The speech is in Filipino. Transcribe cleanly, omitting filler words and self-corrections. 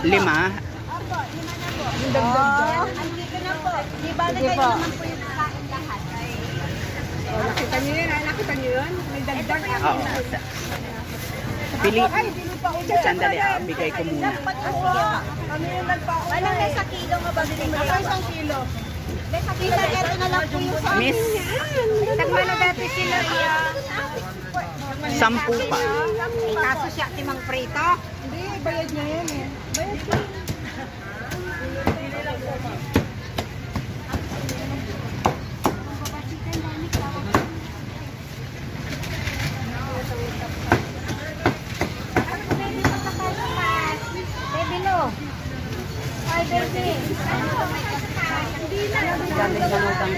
Lima? Opo, 5 na po. Yung dagdag dyan. Andito na po. Di ba na Sige kayo po. naman po yung kain lahat? Oh, nakita niyo yun, nakita niyo yun? May dagdag. Oo. Pili. Ay, dili pa ulit. Sandali, bigay ko muna. Kami yung nagpa-ulit. Anong nasa kilo nga ba bilhin mo? Ako isang kilo. Nasa kilo, ito na lang po yung sa amin. Miss, Tagma na dati sila iya. 10 pa. Kaso siya timang prito. Hindi, bayad niya yan eh. Bayad niya. Baby no. Ay, baby. Hindi na. Galing sa lutang.